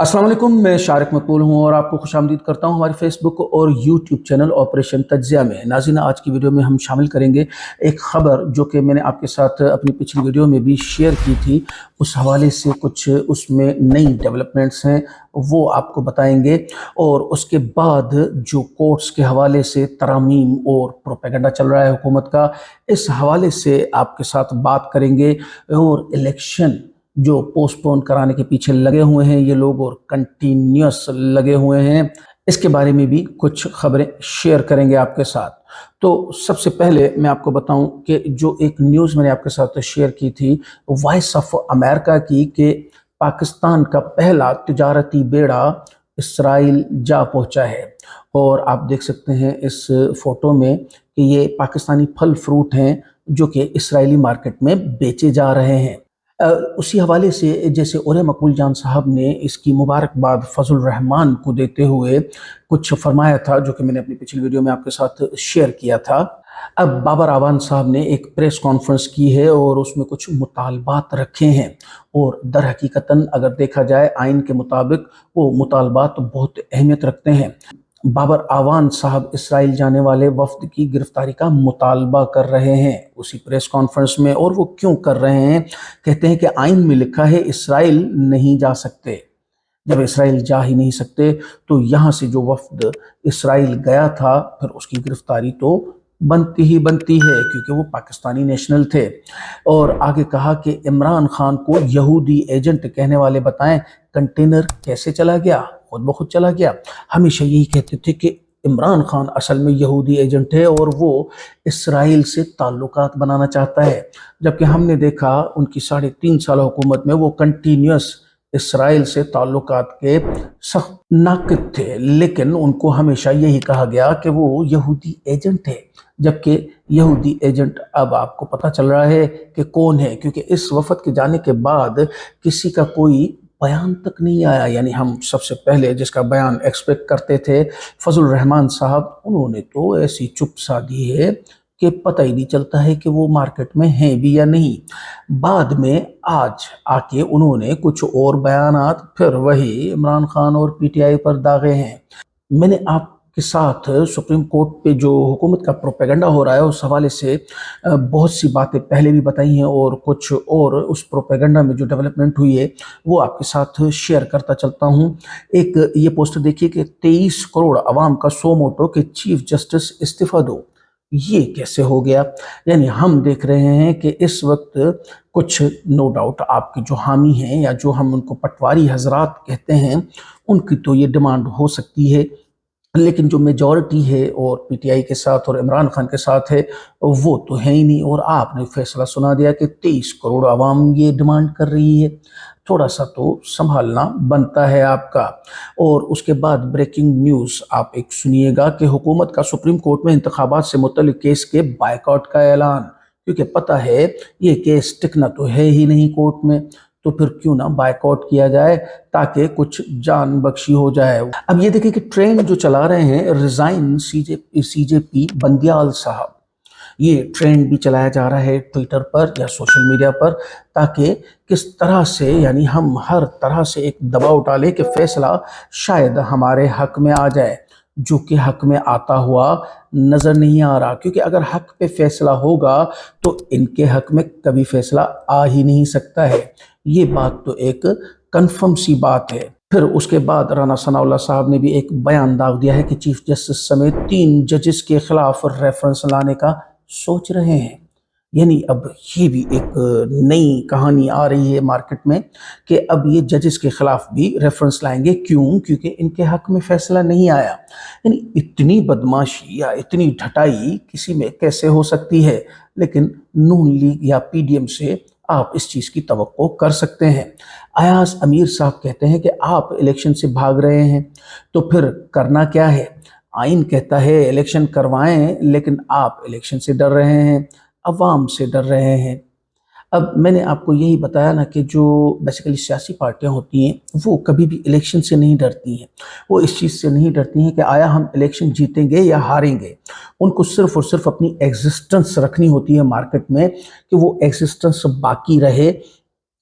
अस्सलाम वालेकुम, मैं शारिक मकबूल हूँ और आपको खुशामदीद करता हूँ हमारे फेसबुक और यूट्यूब चैनल ऑपरेशन तज्ज़िया में। नाज़रीन, आज की वीडियो में हम शामिल करेंगे एक ख़बर जो कि मैंने आपके साथ अपनी पिछली वीडियो में भी शेयर की थी। उस हवाले से कुछ उसमें नई डेवलपमेंट्स हैं, वो आपको बताएंगे। और उसके बाद जो कोर्ट्स के हवाले से तरामीम और प्रोपेगेंडा चल रहा है हुकूमत का, इस हवाले से आपके साथ बात करेंगे। और इलेक्शन जो पोस्टपोन कराने के पीछे लगे हुए हैं ये लोग और कंटिन्यूस लगे हुए हैं, इसके बारे में भी कुछ खबरें शेयर करेंगे आपके साथ। तो सबसे पहले मैं आपको बताऊं कि जो एक न्यूज़ मैंने आपके साथ शेयर की थी वॉइस ऑफ अमेरिका की, कि पाकिस्तान का पहला तिजारती बेड़ा इसराइल जा पहुंचा है। और आप देख सकते हैं इस फोटो में कि ये पाकिस्तानी फल फ्रूट हैं जो कि इसराइली मार्केट में बेचे जा रहे हैं। उसी हवाले से जैसे ओरे मकबूल जान साहब ने इसकी मुबारकबाद फजल रहमान को देते हुए कुछ फरमाया था, जो कि मैंने अपनी पिछली वीडियो में आपके साथ शेयर किया था। अब बाबर आवान साहब ने एक प्रेस कॉन्फ्रेंस की है और उसमें कुछ मुतालबात रखे हैं। और दर हकीकतन अगर देखा जाए आइन के मुताबिक वो मुतालबात बहुत अहमियत रखते हैं। बाबर आवान साहब इसराइल जाने वाले वफ्द की गिरफ्तारी का मुतालबा कर रहे हैं उसी प्रेस कॉन्फ्रेंस में। और वो क्यों कर रहे हैं? कहते हैं कि आइन में लिखा है इसराइल नहीं जा सकते। जब इसराइल जा ही नहीं सकते तो यहाँ से जो वफ्द इसराइल गया था फिर उसकी गिरफ्तारी तो बनती ही बनती है, क्योंकि वो पाकिस्तानी नेशनल थे। और आगे कहा कि इमरान खान को यहूदी एजेंट कहने वाले बताएं कंटेनर कैसे चला गया, खुद ब खुद चला गया। हमेशा यही कहते थे कि इमरान खान असल में यहूदी एजेंट है और वो इसराइल से ताल्लुकात बनाना चाहता है, जबकि हमने देखा उनकी 3.5 साल हुकूमत में वो कंटिन्यूस इसराइल से ताल्लुकात के सख्त नाकिद थे। लेकिन उनको हमेशा यही कहा गया कि वो यहूदी एजेंट है, जबकि यहूदी एजेंट अब आपको पता चल रहा है कि कौन है, क्योंकि इस वफद के जाने के बाद किसी का कोई बयान तक नहीं आया। यानी हम सबसे पहले जिसका बयान एक्सपेक्ट करते थे फजल रहमान साहब, उन्होंने तो ऐसी चुप साधी है कि पता ही नहीं चलता है कि वो मार्केट में हैं भी या नहीं। बाद में आज आके उन्होंने कुछ और बयानात फिर वही इमरान खान और पीटीआई पर दागे हैं। मैंने आपके साथ सुप्रीम कोर्ट पे जो हुकूमत का प्रोपेगेंडा हो रहा है उस हवाले से बहुत सी बातें पहले भी बताई हैं, और कुछ और उस प्रोपेगेंडा में जो डेवलपमेंट हुई है वो आपके साथ शेयर करता चलता हूँ। एक ये पोस्टर देखिए कि 23 करोड़ अवाम का सो मोटो कि चीफ जस्टिस इस्तीफा दो। ये कैसे हो गया? यानी हम देख रहे हैं कि इस वक्त कुछ नो डाउट आपके जो हामी हैं या जो हम उनको पटवारी हजरात कहते हैं उनकी तो ये डिमांड हो सकती है, लेकिन जो मेजॉरिटी है और पीटीआई के साथ और इमरान खान के साथ है वो तो है ही नहीं। और आपने फैसला सुना दिया कि 23 करोड़ आवाम ये डिमांड कर रही है। थोड़ा सा तो संभालना बनता है आपका। और उसके बाद ब्रेकिंग न्यूज़ आप एक सुनिएगा कि हुकूमत का सुप्रीम कोर्ट में इंतखाबात से मुतल्लिक केस के बायकॉट का ऐलान, क्योंकि पता है ये केस टिकना तो है ही नहीं कोर्ट में, तो फिर क्यों ना बायकॉट किया जाए ताकि कुछ जान बख्शी हो जाए। अब ये देखिए कि ट्रेंड जो चला रहे हैं रिजाइन सीजेपी बंदियाल साहब, ये ट्रेंड भी चलाया जा रहा है ट्विटर पर या सोशल मीडिया पर, ताकि किस तरह से यानी हम हर तरह से एक दबाव डालें कि फैसला शायद हमारे हक में आ जाए, जो कि हक में आता हुआ नजर नहीं आ रहा। क्योंकि अगर हक पे फैसला होगा तो इनके हक में कभी फैसला आ ही नहीं सकता है। ये बात तो एक कंफर्म सी बात है। फिर उसके बाद राना सनाउल्लाह साहब ने भी एक बयान दाग दिया है कि चीफ जस्टिस समेत 3 जजेस के खिलाफ रेफरेंस लाने का सोच रहे हैं। यानी अब ये भी एक नई कहानी आ रही है मार्केट में कि अब ये जजेस के खिलाफ भी रेफरेंस लाएंगे। क्यों? क्योंकि इनके हक में फैसला नहीं आया। यानी इतनी बदमाशी या इतनी ढटाई किसी में कैसे हो सकती है? लेकिन नून लीग या पीडीएम से आप इस चीज़ की तवक्को कर सकते हैं। अयाज अमीर साहब कहते हैं कि आप इलेक्शन से भाग रहे हैं, तो फिर करना क्या है? आइन कहता है इलेक्शन करवाएं, लेकिन आप इलेक्शन से डर रहे हैं, अवाम से डर रहे हैं। अब मैंने आपको यही बताया ना कि जो बेसिकली सियासी पार्टियां होती हैं वो कभी भी इलेक्शन से नहीं डरती हैं। वो इस चीज़ से नहीं डरती हैं कि आया हम इलेक्शन जीतेंगे या हारेंगे। उनको सिर्फ और सिर्फ अपनी एग्जिस्टेंस रखनी होती है मार्केट में, कि वो एग्जिस्टेंस बाकी रहे,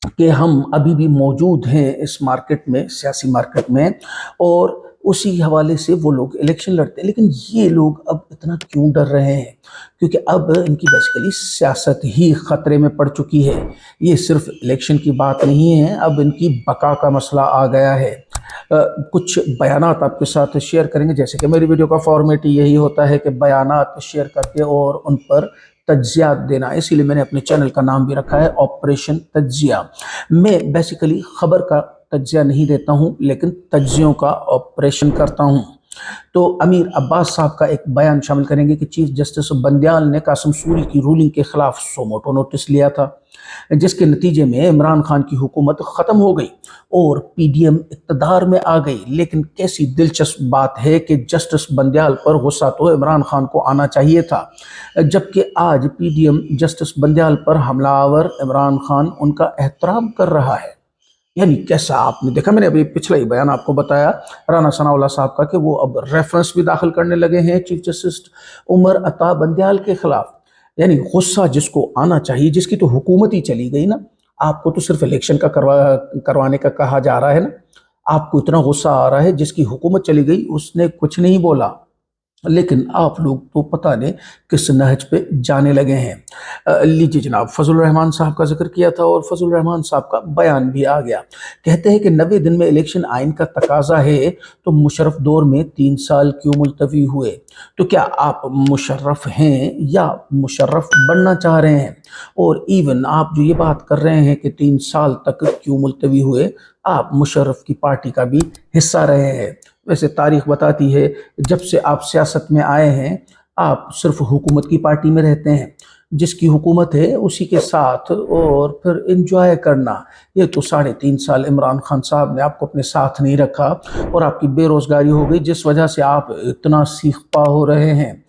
کہ हम अभी भी मौजूद हैं इस मार्केट में, सियासी मार्केट में, और उसी हवाले से वो लोग इलेक्शन लड़ते हैं। लेकिन ये लोग अब इतना क्यों डर रहे हैं? क्योंकि अब इनकी बेसिकली सियासत ही खतरे में पड़ चुकी है। ये सिर्फ इलेक्शन की बात नहीं है, अब इनकी बका का मसला आ गया है। कुछ बयानात आपके साथ शेयर करेंगे, जैसे कि मेरी वीडियो का फॉर्मेट ही यही होता है कि बयानात शेयर करके और उन पर तज्जिया देना, इसीलिए मैंने अपने चैनल का नाम भी रखा है ऑपरेशन तज्जिया। मैं बेसिकली खबर का तज्जिया नहीं देता हूं, लेकिन तज्जियों का ऑपरेशन करता हूं। तो अमीर अब्बास साहब का एक बयान शामिल करेंगे कि चीफ जस्टिस बंदयाल ने कासिम सूरी की रूलिंग के खिलाफ सोमोटो नोटिस लिया था, जिसके नतीजे में इमरान खान की हुकूमत ख़त्म हो गई और पीडीएम इक़्तिदार में आ गई। लेकिन कैसी दिलचस्प बात है कि जस्टिस बंदयाल पर गुस्सा तो इमरान खान को आना चाहिए था, जबकि आज पीडीएम जस्टिस बंदयाल पर हमलावर इमरान खान उनका एहतराम कर रहा है। यानी कैसा, आपने देखा, मैंने अभी पिछला ही बयान आपको बताया राना सनाउल्लाह साहब का कि वो अब रेफरेंस भी दाखिल करने लगे हैं चीफ जस्टिस उमर अता बंदयाल के खिलाफ। यानी गुस्सा जिसको आना चाहिए, जिसकी तो हुकूमत ही चली गई ना, आपको तो सिर्फ इलेक्शन का करवाने का कहा जा रहा है ना, आपको इतना गुस्सा आ रहा है, जिसकी हुकूमत चली गई उसने कुछ नहीं बोला, लेकिन आप लोग तो पता नहीं किस नहज पे जाने लगे हैं। लीजिए जनाब, फजल रहमान साहब का जिक्र किया था और फजल रहमान साहब का बयान भी आ गया। कहते हैं कि 90 दिन में इलेक्शन आइन का तकाजा है, तो मुशर्रफ दौर में 3 साल क्यों मुलतवी हुए? तो क्या आप मुशर्रफ हैं या मुशर्रफ बनना चाह रहे हैं? और इवन आप जो ये बात कर रहे हैं कि 3 साल तक क्यों मुलतवी हुए, आप मुशर्रफ की पार्टी का भी हिस्सा रहे हैं। वैसे तारीख बताती है, जब से आप सियासत में आए हैं आप सिर्फ हुकूमत की पार्टी में रहते हैं, जिसकी हुकूमत है उसी के साथ और फिर इंजॉय करना। ये तो 3.5 साल इमरान खान साहब ने आपको अपने साथ नहीं रखा और आपकी बेरोज़गारी हो गई, जिस वजह से आप इतना सीख पा हो रहे हैं।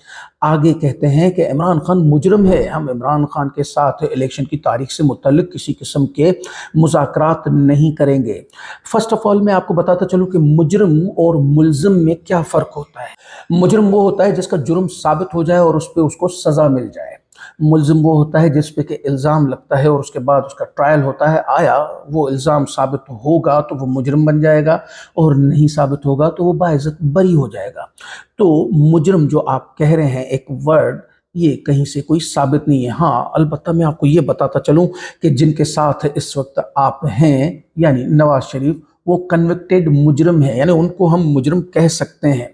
आगे कहते हैं कि इमरान खान मुजरम है, हम इमरान खान के साथ इलेक्शन की तारीख से मुतल्लिक किसी किस्म के मुज़ाकरात नहीं करेंगे। फर्स्ट ऑफ ऑल मैं आपको बताता चलूँ कि मुजरम और मुल्ज़िम में क्या फ़र्क होता है। मुजरम वो होता है जिसका जुर्म साबित हो जाए और उस पे उसको सज़ा मिल जाए। मुल्ज़िम वो होता है जिस पे कि इल्ज़ाम लगता है और उसके बाद उसका ट्रायल होता है, आया वो इल्ज़ाम साबित होगा तो वो मुजरम बन जाएगा और नहीं साबित होगा तो वो बाइज़्ज़त बरी हो जाएगा। तो मुजरम जो आप कह रहे हैं एक वर्ड, ये कहीं से कोई साबित नहीं है। हाँ, अलबत्ता मैं आपको ये बताता चलूँ कि जिनके साथ इस वक्त आप हैं, यानी नवाज शरीफ, वो कन्विक्टेड मुजरम है, यानी उनको हम मुजरम कह सकते हैं।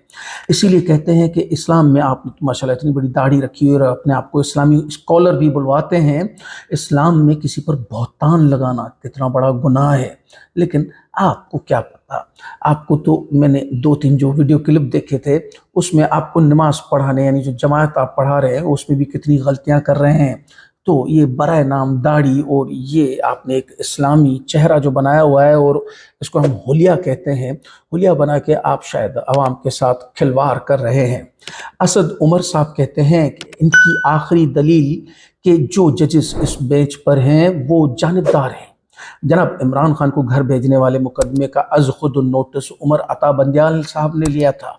इसीलिए कहते हैं कि इस्लाम में आपने तो माशाल्लाह इतनी बड़ी दाढ़ी रखी हुई और अपने आप को इस्लामी स्कॉलर भी बुलवाते हैं। इस्लाम में किसी पर बहतान लगाना कितना बड़ा गुनाह है, लेकिन आपको क्या पता। आपको तो मैंने 2-3 जो वीडियो क्लिप देखे थे, उसमें आपको नमाज पढ़ाने, यानी जो जमात आप पढ़ा रहे हैं उसमें भी कितनी गलतियां कर रहे हैं। तो ये बराए नाम दाढ़ी और ये आपने एक इस्लामी चेहरा जो बनाया हुआ है, और इसको हम हुलिया कहते हैं, हुलिया बना के आप शायद आवाम के साथ खिलवाड़ कर रहे हैं। असद उमर साहब कहते हैं कि इनकी आखिरी दलील कि जो जजेस इस बेंच पर हैं वो जानिबदार हैं। जनाब, इमरान खान को घर भेजने वाले मुकदमे का अज खुद नोटिस उमर अता बंदयाल साहब ने लिया था,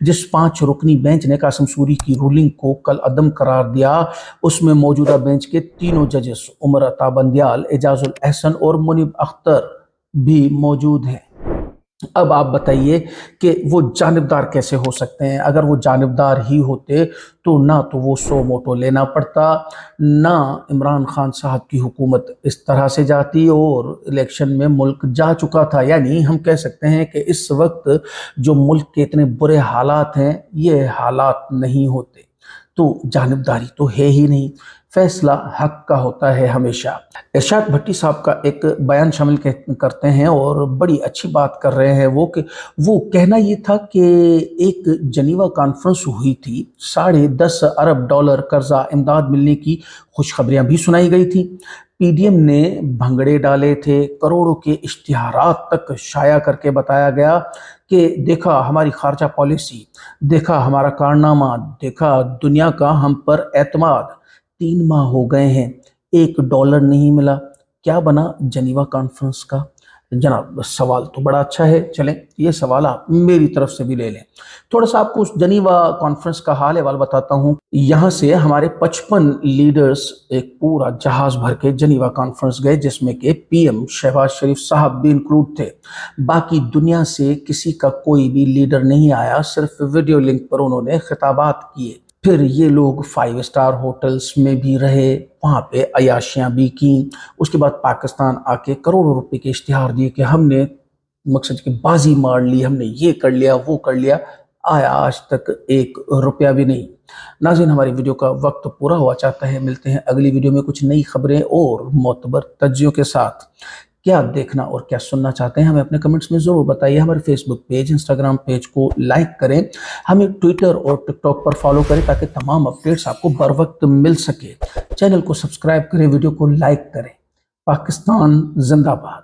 जिस 5 रुकनी बेंच ने कासिम सूरी की रूलिंग को कल अदम करार दिया, उसमें मौजूदा बेंच के तीनों जजेस उमर अता बंदयाल, एजाजुल एहसन और मुनीब अख्तर भी मौजूद हैं। अब आप बताइए कि वो जानिबदार कैसे हो सकते हैं? अगर वो जानिबदार ही होते तो ना तो वो सो मोटो लेना पड़ता, ना इमरान खान साहब की हुकूमत इस तरह से जाती और इलेक्शन में मुल्क जा चुका था। यानी हम कह सकते हैं कि इस वक्त जो मुल्क के इतने बुरे हालात हैं, ये हालात नहीं होते। तो जानिबदारी तो है ही नहीं, फैसला हक का होता है हमेशा। इरशाद भट्टी साहब का एक बयान शामिल करते हैं और बड़ी अच्छी बात कर रहे हैं वो, कि वो कहना ये था कि एक जनीवा कॉन्फ्रेंस हुई थी, $10.5 अरब कर्जा इमदाद मिलने की खुशखबरियां भी सुनाई गई थी। पीडीएम ने भंगड़े डाले थे, करोड़ों के इश्तिहारात तक शाया करके बताया गया कि देखा हमारी खारजा पॉलिसी, देखा हमारा कारनामा, देखा दुनिया का हम पर एतमाद। 3 माह हो गए हैं, $1 नहीं मिला। क्या बना जनीवा कॉन्फ्रेंस का? जनाब सवाल तो बड़ा अच्छा है, चलें ये सवाल आप मेरी तरफ से भी ले लें। थोड़ा सा आपको उस जनीवा कॉन्फ्रेंस का हाल अहवाल बताता हूँ। यहाँ से हमारे 55 लीडर्स एक पूरा जहाज भर के जनीवा कॉन्फ्रेंस गए, जिसमें के पीएम शहबाज शरीफ साहब भी इंक्लूड थे। बाकी दुनिया से किसी का कोई भी लीडर नहीं आया, सिर्फ वीडियो लिंक पर उन्होंने खिताबात किए। फिर ये लोग 5 स्टार होटल्स में भी रहे, वहाँ पे अयाशियाँ भी की। उसके बाद पाकिस्तान आके करोड़ों रुपए के इश्तिहार दिए कि हमने मकसद की बाजी मार ली, हमने ये कर लिया वो कर लिया। आया आज तक 1 रुपया भी नहीं। नाज़रीन, हमारी वीडियो का वक्त पूरा हुआ चाहता है। मिलते हैं अगली वीडियो में कुछ नई खबरें और मोतबर तज्जियों के साथ। क्या देखना और क्या सुनना चाहते हैं हमें अपने कमेंट्स में ज़रूर बताइए। हमारे फेसबुक पेज, इंस्टाग्राम पेज को लाइक करें, हमें ट्विटर और टिकटॉक पर फॉलो करें ताकि तमाम अपडेट्स आपको बर वक्त मिल सके। चैनल को सब्सक्राइब करें, वीडियो को लाइक करें। पाकिस्तान जिंदाबाद।